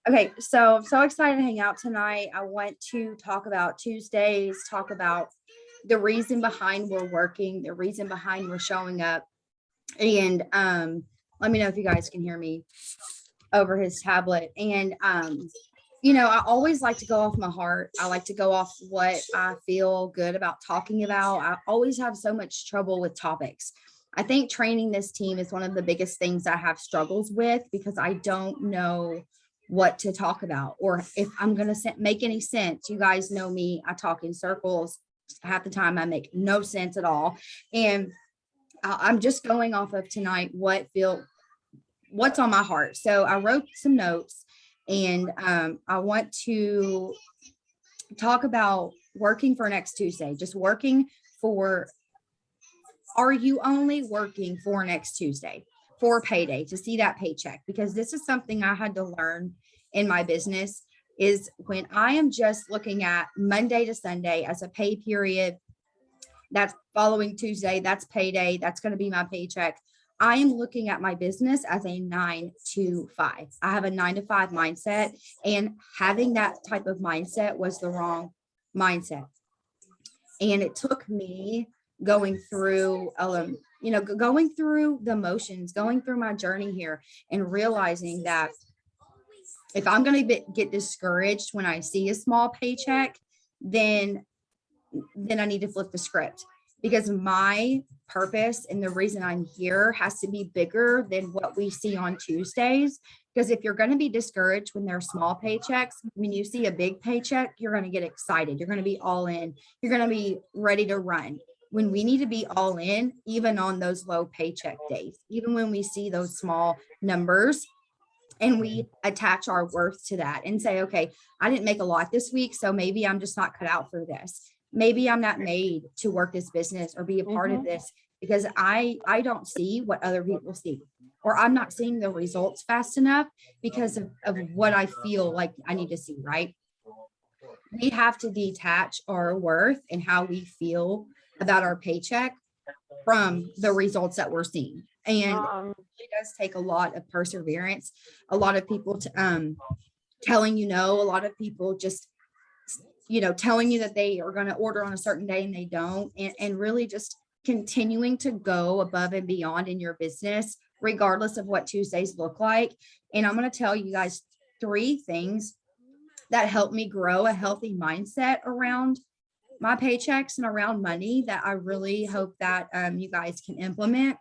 Okay, so I'm so excited to hang out tonight. I want to talk about Tuesdays, talk about the reason behind we're working, the reason behind we're showing up. And let me know if you guys can hear me over his tablet. And I always like to go off my heart. I like to go off what I feel good about talking about. I always have so much trouble with topics. I think training this team is one of the biggest things I have struggles with because I don't know what to talk about or if I'm going to make any sense. You guys know me, I talk in circles. Half the time I make no sense at all. And I'm just going off of tonight what's on my heart. So I wrote some notes and I want to talk about working for next Tuesday, just working for, are you only working for next Tuesday for payday to see that paycheck? Because this is something I had to learn in my business is when I am just looking at Monday to Sunday as a pay period, that's following Tuesday, that's payday, that's going to be my paycheck. I am looking at my business as a 9 to 5. I have a 9 to 5 mindset, and having that type of mindset was the wrong mindset. And it took me going through, going through the motions, going through my journey here and realizing that if I'm going to get discouraged when I see a small paycheck, then I need to flip the script because my purpose and the reason I'm here has to be bigger than what we see on Tuesdays. Because if you're going to be discouraged when they're small paychecks, when you see a big paycheck, you're going to get excited. You're going to be all in. You're going to be ready to run. When we need to be all in, even on those low paycheck days, even when we see those small numbers, and we attach our worth to that and say, okay, I didn't make a lot this week, so maybe I'm just not cut out for this. Maybe I'm not made to work this business or be a part of this because I don't see what other people see, or I'm not seeing the results fast enough because of what I feel like I need to see, right? We have to detach our worth and how we feel about our paycheck from the results that we're seeing. And it does take a lot of perseverance, a lot of people telling a lot of people just telling you that they are going to order on a certain day and they don't, and really just continuing to go above and beyond in your business regardless of what Tuesdays look like. And I'm going to tell you guys 3 things that help me grow a healthy mindset around my paychecks and around money that I really hope that you guys can implement.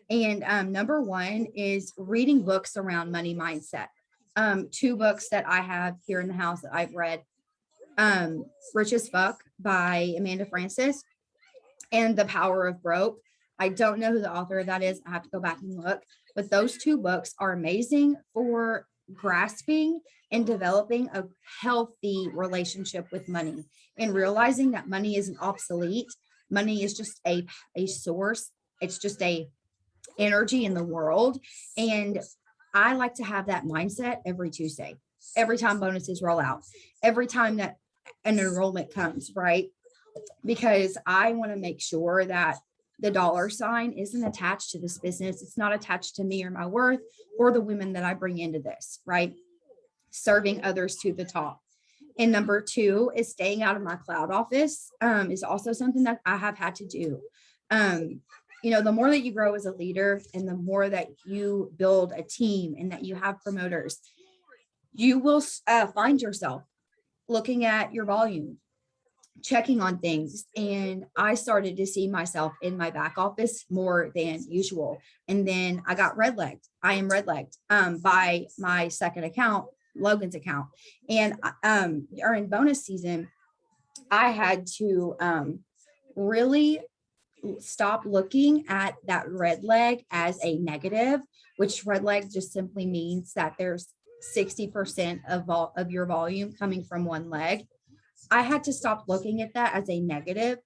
And number 1 is reading books around money mindset. 2 books that I have here in the house that I've read, Rich as Fuck by Amanda Frances and The Power of Broke. I don't know who the author of that is. I have to go back and look, but those 2 books are amazing for grasping and developing a healthy relationship with money and realizing that money isn't obsolete. Money is just a source. It's just a energy in the world. And I like to have that mindset every Tuesday, every time bonuses roll out, every time that an enrollment comes, right? Because I want to make sure that the dollar sign isn't attached to this business. It's not attached to me or my worth or the women that I bring into this, right? Serving others to the top. And number 2 is staying out of my cloud office is also something that I have had to do. The more that you grow as a leader and the more that you build a team and that you have promoters, you will find yourself looking at your volume, checking on things. And I started to see myself in my back office more than usual. And then I got red legged. I am red legged by my second account, Logan's account. And during bonus season, I had to really stop looking at that red leg as a negative, which red leg just simply means that there's 60% of your volume coming from one leg. I had to stop looking at that as a negative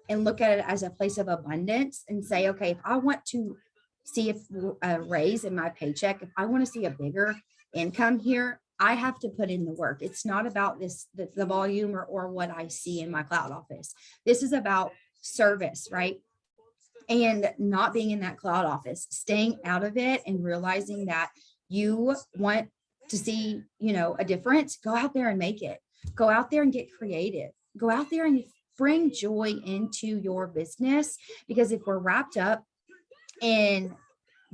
and look at it as a place of abundance and say, okay, if I want to see a raise in my paycheck, if I want to see a bigger income here, I have to put in the work. It's not about the volume or what I see in my cloud office. This is about service, right? And not being in that cloud office, staying out of it and realizing that you want to see, a difference, go out there and make it. Go out there and get creative. Go out there and bring joy into your business. Because if we're wrapped up in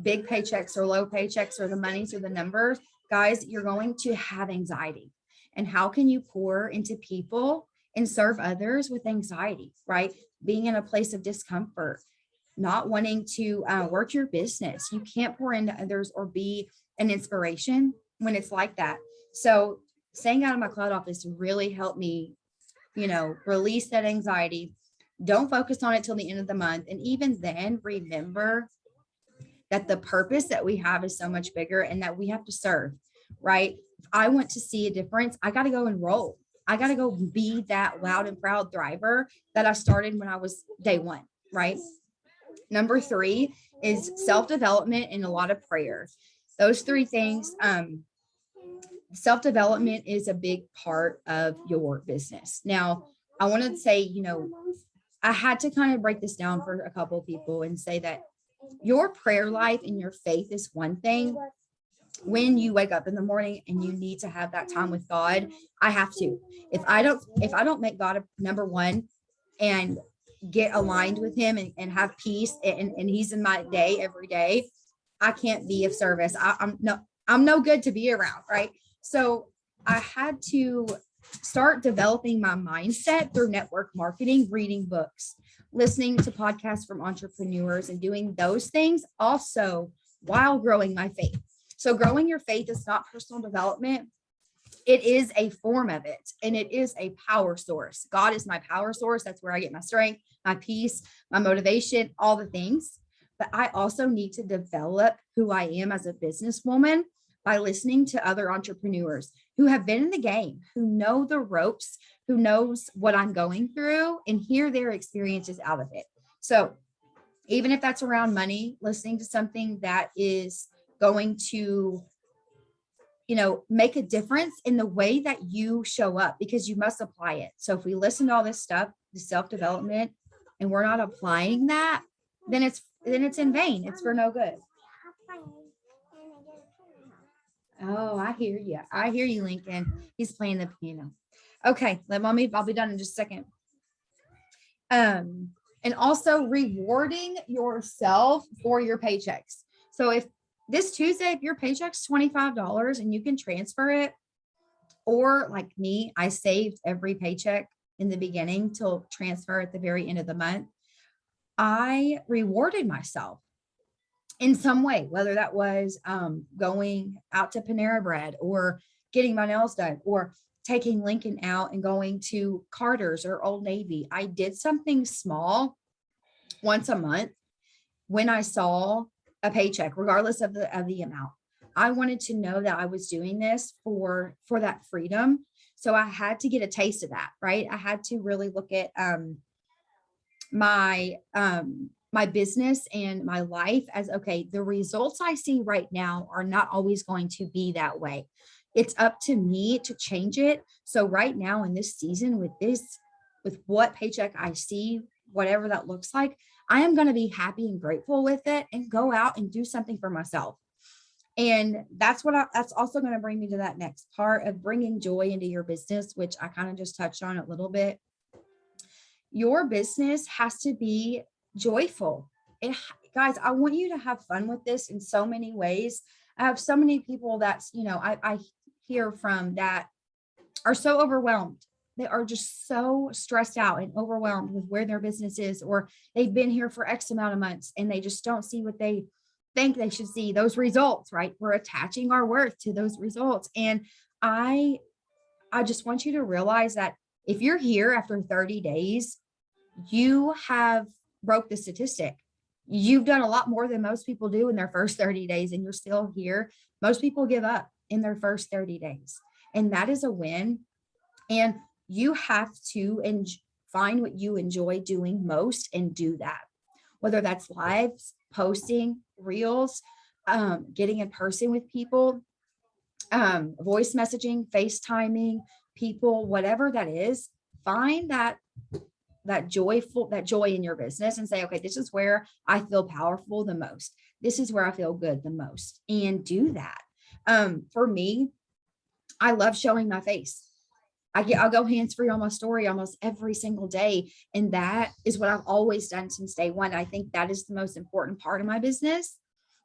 big paychecks or low paychecks or the monies or the numbers, guys, you're going to have anxiety. And how can you pour into people and serve others with anxiety, right? Being in a place of discomfort, not wanting to work your business. You can't pour into others or be an inspiration when it's like that. So staying out of my cloud office really helped me, release that anxiety. Don't focus on it till the end of the month. And even then, remember that the purpose that we have is so much bigger and that we have to serve, right? If I want to see a difference, I got to go and roll. I got to go be that loud and proud thriver that I started when I was day one, right? Number 3 is self-development and a lot of prayer. Those 3 things, self-development is a big part of your business. Now, I want to say, I had to kind of break this down for a couple of people and say that your prayer life and your faith is one thing. When you wake up in the morning and you need to have that time with God, I have to. If I don't make God a number one and get aligned with him and have peace and he's in my day every day, I can't be of service. I'm no good to be around, right? So I had to start developing my mindset through network marketing, reading books, listening to podcasts from entrepreneurs, and doing those things also while growing my faith. So growing your faith is not personal development. It is a form of it, and it is a power source. God is my power source. That's where I get my strength, my peace, my motivation, all the things. But I also need to develop who I am as a businesswoman by listening to other entrepreneurs who have been in the game, who know the ropes, who knows what I'm going through, and hear their experiences out of it. So even if that's around money, listening to something that is going to, make a difference in the way that you show up, because you must apply it. So if we listen to all this stuff, the self-development, and we're not applying that, then it's in vain. It's for no good. Oh, I hear you. I hear you, Lincoln. He's playing the piano. Okay, I'll be done in just a second. And also rewarding yourself for your paychecks. So if this Tuesday, if your paycheck's $25 and you can transfer it, or like me, I saved every paycheck in the beginning to transfer at the very end of the month, I rewarded myself in some way, whether that was going out to Panera Bread or getting my nails done or taking Lincoln out and going to Carter's or Old Navy. I did something small once a month when I saw a paycheck, regardless of the amount. I wanted to know that I was doing this for that freedom. So I had to get a taste of that, right? I had to really look at my business and my life as, okay, the results I see right now are not always going to be that way. It's up to me to change it. So right now in this season with what paycheck I see, whatever that looks like, I am going to be happy and grateful with it and go out and do something for myself. And that's also going to bring me to that next part of bringing joy into your business, which I kind of just touched on a little bit. Your business has to be joyful. Guys, I want you to have fun with this in so many ways. I have so many people that's, I hear from that are so overwhelmed. They are just so stressed out and overwhelmed with where their business is, or they've been here for X amount of months and they just don't see what they think they should see, those results, right? We're attaching our worth to those results. And I just want you to realize that if you're here after 30 days, you have broke the statistic. You've done a lot more than most people do in their first 30 days, and you're still here. Most people give up in their first 30 days, and that is a win. And you have to find what you enjoy doing most and do that, whether that's lives, posting, reels, getting in person with people, voice messaging, FaceTiming people, whatever that is. Find that joy in your business and say, okay, this is where I feel powerful the most. This is where I feel good the most, and do that. For me, I love showing my face. I'll go hands free on my story almost every single day. And that is what I've always done since day one. I think that is the most important part of my business.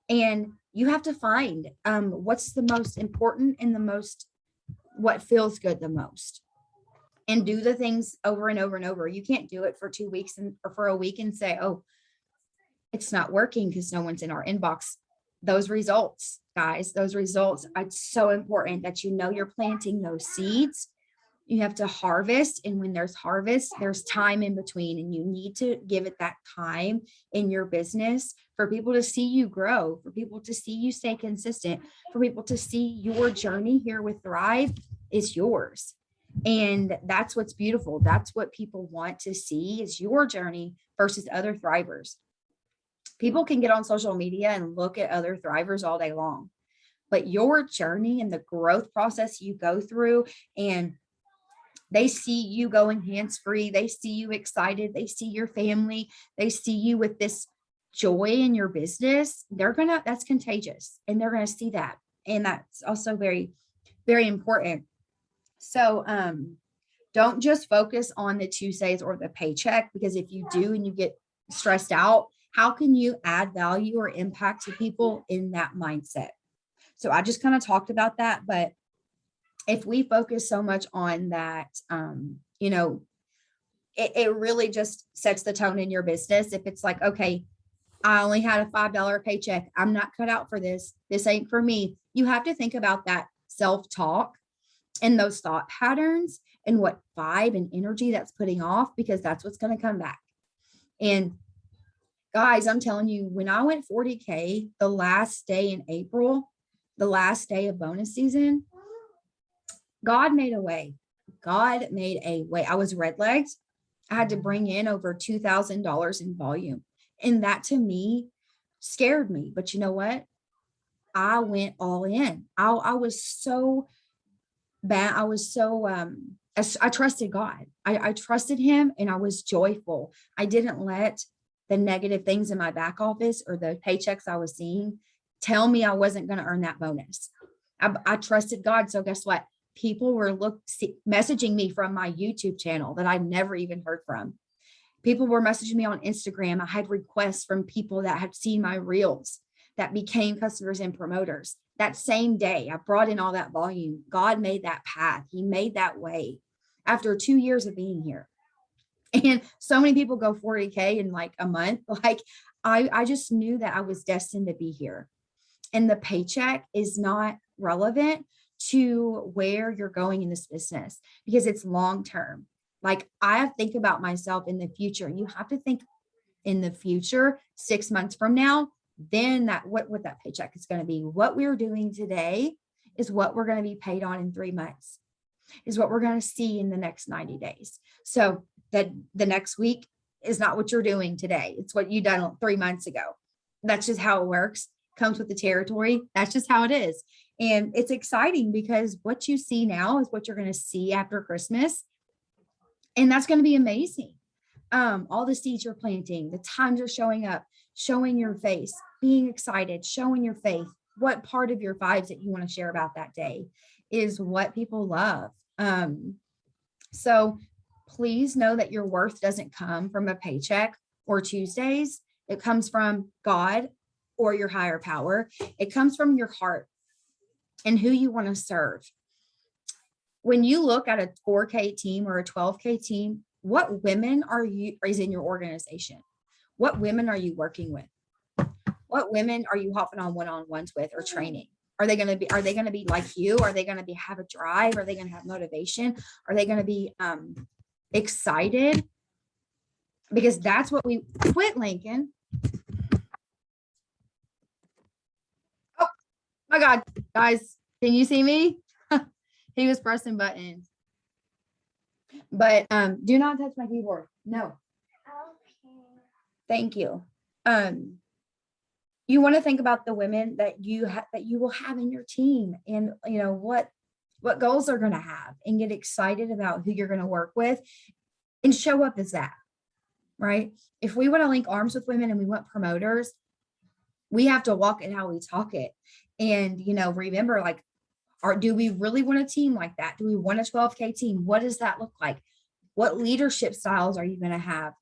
And you have to find what's the most important and the most, what feels good the most, and do the things over and over and over. You can't do it for 2 weeks or for a week and say, oh, it's not working because no one's in our inbox. Those results, guys, those results, it's so important that you know you're planting those seeds. You have to harvest. And when there's harvest, there's time in between. And you need to give it that time in your business for people to see you grow, for people to see you stay consistent, for people to see your journey here with Thrive is yours. And that's what's beautiful. That's what people want to see is your journey versus other Thrivers. People can get on social media and look at other Thrivers all day long, but your journey and the growth process you go through, and they see you going hands-free. They see you excited. They see your family. They see you with this joy in your business. That's contagious, and they're going to see that. And that's also very, very important. So, don't just focus on the Tuesdays or the paycheck, because if you do and you get stressed out, how can you add value or impact to people in that mindset? So I just kind of talked about that, but if we focus so much on that, it really just sets the tone in your business. If it's like, okay, I only had a $5 paycheck, I'm not cut out for this. This ain't for me. You have to think about that self-talk and those thought patterns and what vibe and energy that's putting off, because that's what's going to come back. And guys, I'm telling you, when I went 40K, the last day in April, the last day of bonus season, God made a way. God made a way. I was red-legged. I had to bring in over $2,000 in volume. And that to me scared me. But you know what? I went all in. I was so bad. I trusted God. I trusted him, and I was joyful. I didn't let the negative things in my back office or the paychecks I was seeing tell me I wasn't going to earn that bonus. I trusted God. So guess what? People were messaging me from my YouTube channel that I'd never even heard from. People were messaging me on Instagram. I had requests from people that had seen my reels that became customers and promoters. That same day, I brought in all that volume. God made that path. He made that way after 2 years of being here. And so many people go 40K in like a month. Like I just knew that I was destined to be here. And the paycheck is not relevant to where you're going in this business, because it's long-term. Like I have to think about myself in the future. You have to think in the future, 6 months from now, then what that paycheck is going to be. What we're doing today is what we're going to be paid on in 3 months, is what we're going to see in the next 90 days. So that the next week is not what you're doing today. It's what you done 3 months ago. That's just how it works. Comes with the territory. That's just how it is. And it's exciting because what you see now is what you're going to see after Christmas. And that's going to be amazing. All the seeds you're planting, the times you're showing up, showing your face, being excited, showing your faith. What part of your vibes that you want to share about that day is what people love. So please know that your worth doesn't come from a paycheck or Tuesdays. It comes from God or your higher power. It comes from your heart and who you want to serve. When you look at a 4K team or a 12K team, what women is in your organization? What women are you working with? What women are you hopping on one-on-ones with or training? Are they going to be like you? Are they going to have a drive? Are they going to have motivation? Are they going to be excited? Because that's what we quit, Lincoln. Oh my God, guys, can you see me? He was pressing buttons. But do not touch my keyboard. No. Okay. Thank you. You want to think about the women that you will have in your team, and what goals they're going to have, and get excited about who you're going to work with and show up as that, right? If we want to link arms with women and we want promoters, we have to walk it how we talk it. And remember, like, Or do we really want a team like that? Do we want a 12K team? What does that look like? What leadership styles are you going to have?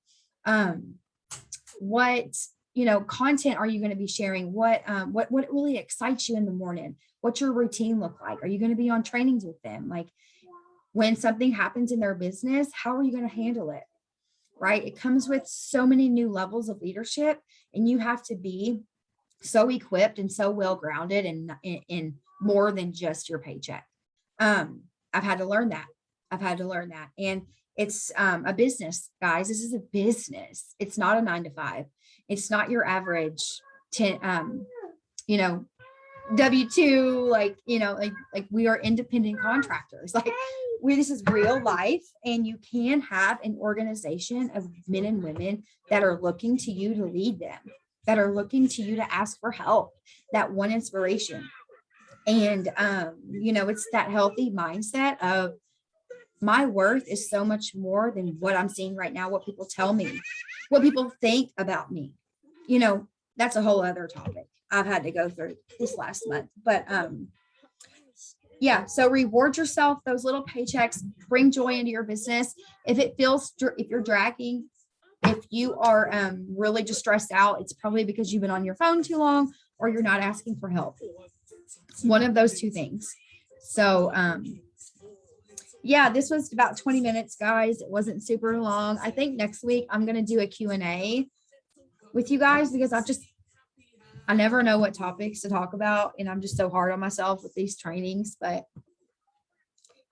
What, content are you going to be sharing? What really excites you in the morning? What's your routine look like? Are you going to be on trainings with them? Like, when something happens in their business, how are you going to handle it? Right? It comes with so many new levels of leadership, and you have to be so equipped and so well grounded and in more than just your paycheck. I've had to learn that. And it's a business, guys. This is a business. It's not a 9 to 5. It's not your average 10, W-2, like we are independent contractors. Like, this is real life, and you can have an organization of men and women that are looking to you to lead them, that are looking to you to ask for help, that want inspiration. And, it's that healthy mindset of, my worth is so much more than what I'm seeing right now, what people tell me, what people think about me. That's a whole other topic I've had to go through this last month. But yeah, so reward yourself. Those little paychecks bring joy into your business. If you're dragging, if you are really just stressed out, it's probably because you've been on your phone too long, or you're not asking for help. One of those two things. So yeah, this was about 20 minutes, guys. It wasn't super long. I think next week I'm going to do a Q&A with you guys, because I never know what topics to talk about, and I'm just so hard on myself with these trainings. But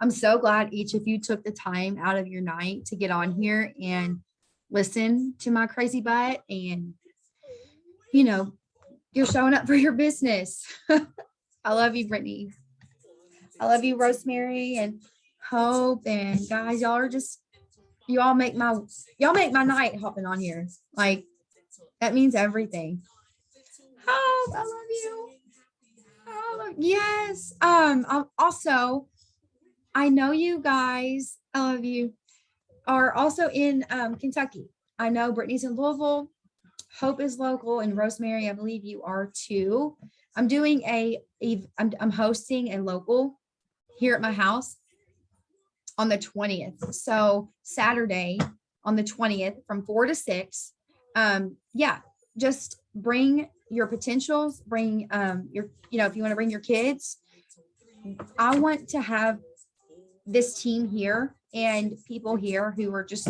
I'm so glad each of you took the time out of your night to get on here and listen to my crazy butt, and you're showing up for your business. I love you, Brittany. I love you, Rosemary and Hope. And guys, y'all make my night hopping on here. Like, that means everything. Hope, I love you. Yes. Also, I know you guys, I love you, are also in Kentucky. I know Brittany's in Louisville, Hope is local, and Rosemary, I believe you are too. I'm doing I'm hosting a local here at my house on the 20th. So Saturday on the 20th from 4 to 6. Yeah, just bring your potentials, bring your, if you want to bring your kids. I want to have this team here and people here who just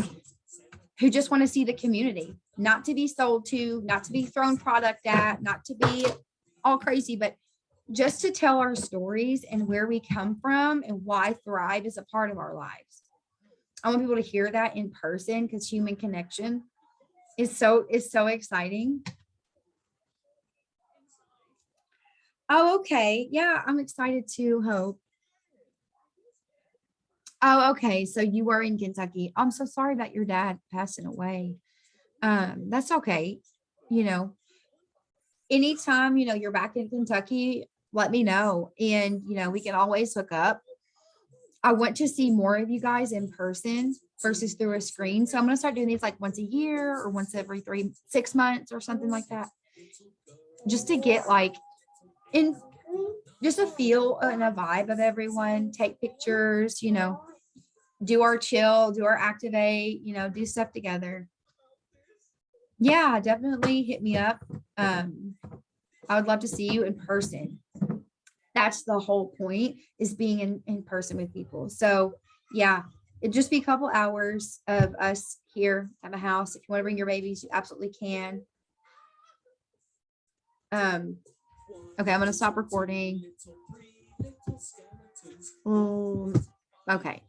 want to see the community, not to be sold to, not to be thrown product at, not to be all crazy, but just to tell our stories and where we come from and why Thrive is a part of our lives. I want people to hear that in person, because human connection is so exciting. Oh, okay. Yeah, I'm excited too, Hope. Oh, okay. So you were in Kentucky. I'm so sorry about your dad passing away. That's okay. Anytime, you're back in Kentucky, let me know. And, we can always hook up. I want to see more of you guys in person versus through a screen. So I'm going to start doing these like once a year or once every 6 months or something like that. Just to get like in just a feel and a vibe of everyone, take pictures, do our chill, do our activate, do stuff together. Yeah, definitely hit me up. I would love to see you in person. That's the whole point, is being in person with people. So yeah, it'd just be a couple hours of us here at my house. If you want to bring your babies, you absolutely can. Okay, I'm going to stop recording. Okay.